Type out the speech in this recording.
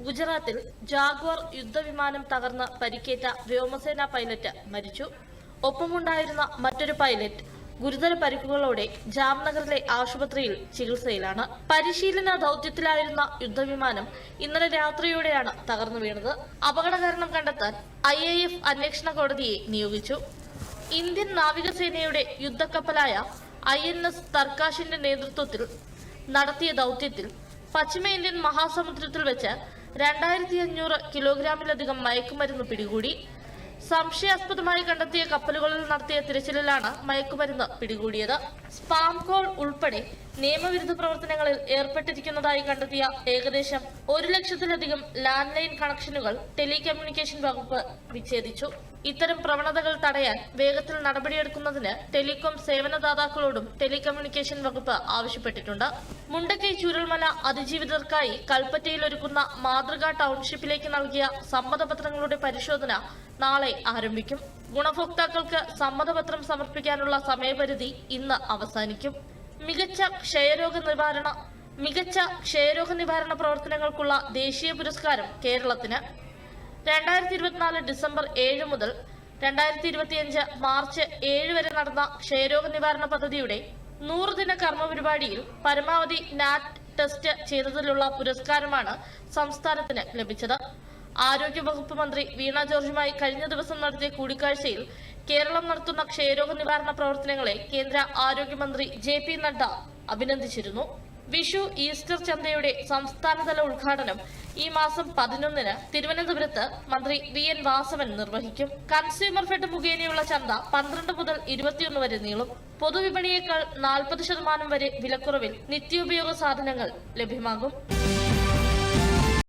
ഗുജറാത്തിൽ ജാഗ്വാർ യുദ്ധവിമാനം തകർന്ന് പരിക്കേറ്റ വ്യോമസേനാ പൈലറ്റ് മരിച്ചു. ഒപ്പമുണ്ടായിരുന്ന മറ്റൊരു പൈലറ്റ് ഗുരുതര പരിക്കുകളോടെ ജാംനഗറിലെ ആശുപത്രിയിൽ ചികിത്സയിലാണ്. പരിശീലന ദൌത്യത്തിലായിരുന്ന യുദ്ധവിമാനം ഇന്നലെ രാത്രിയോടെയാണ് തകർന്നു വീണത്. അപകട കാരണം കണ്ടെത്താൻ IAF അന്വേഷണ കോടതിയെ നിയോഗിച്ചു. ഇന്ത്യൻ നാവികസേനയുടെ യുദ്ധക്കപ്പലായ INS തർക്കാഷിന്റെ നേതൃത്വത്തിൽ നടത്തിയ ദൌത്യത്തിൽ പശ്ചിമ ഇന്ത്യൻ മഹാസമുദ്രത്തിൽ വെച്ച് 2500 കിലോഗ്രാമിലധികം മയക്കുമരുന്ന് പിടികൂടി. സംശയാസ്പദമായി കണ്ടെത്തിയ കപ്പലുകളിൽ നടത്തിയ തിരച്ചിലിലാണ് മയക്കുമരുന്ന് പിടികൂടിയത്. സ്പാം കോൾ ഉൾപ്പെടെ നിയമവിരുദ്ധ പ്രവർത്തനങ്ങളിൽ ഏർപ്പെട്ടിരിക്കുന്നതായി കണ്ടെത്തിയ ഏകദേശം 1 ലക്ഷത്തിലധികം ലാൻഡ് ലൈൻ കണക്ഷനുകൾ ടെലികമ്മ്യൂണിക്കേഷൻ വകുപ്പ് വിച്ഛേദിച്ചു. ഇത്തരം പ്രവണതകൾ തടയാൻ വേഗത്തിൽ നടപടിയെടുക്കുന്നതിന് ടെലികോം സേവനദാതാക്കളോടും ടെലികമ്മ്യൂണിക്കേഷൻ വകുപ്പ് ആവശ്യപ്പെട്ടിട്ടുണ്ട്. മുണ്ടക്കൈ ചൂരൽമല അതിജീവിതർക്കായി കൽപ്പറ്റയിൽ ഒരുക്കുന്ന മാതൃകാ ടൗൺഷിപ്പിലേക്ക് നൽകിയ സമ്മതപത്രങ്ങളുടെ പരിശോധന നാളെ ആരംഭിക്കും. ഗുണഭോക്താക്കൾക്ക് സമ്മതപത്രം സമർപ്പിക്കാനുള്ള സമയപരിധി ഇന്ന് അവസാനിക്കും. മികച്ച ക്ഷയരോഗ നിവാരണ പ്രവർത്തനങ്ങൾക്കുള്ള ദേശീയ പുരസ്കാരം കേരളത്തിന്. 2024 ഡിസംബർ 7 മുതൽ 2025 മാർച്ച് 7 വരെ നടന്ന ക്ഷയരോഗ നിവാരണ പദ്ധതിയുടെ 100 ദിന കർമ്മ പരിപാടിയിൽ പരമാവധി NAT ടെസ്റ്റ് ചെയ്തതിലുള്ള പുരസ്കാരമാണ് സംസ്ഥാനത്തിന് ലഭിച്ചത്. ആരോഗ്യവകുപ്പ് മന്ത്രി വീണ ജോർജുമായി കഴിഞ്ഞ ദിവസം നടത്തിയ കൂടിക്കാഴ്ചയിൽ കേരളം നടത്തുന്ന ക്ഷയരോഗ നിവാരണ പ്രവർത്തനങ്ങളെ കേന്ദ്ര ആരോഗ്യമന്ത്രി JP നഡ്ഡ അഭിനന്ദിച്ചിരുന്നു. വിഷു ഈസ്റ്റർ ചന്തയുടെ സംസ്ഥാനതല ഉദ്ഘാടനം ഈ മാസം 11-ന് തിരുവനന്തപുരത്ത് മന്ത്രി VN വാസവൻ നിർവഹിക്കും. കൺസ്യൂമർ ഫെഡ് മുഖേനയുള്ള ചന്ത 12 മുതൽ 21 വരെ നീളും. പൊതുവിപണിയേക്കാൾ 40% വരെ വിലക്കുറവിൽ നിത്യോപയോഗ സാധനങ്ങൾ ലഭ്യമാകും.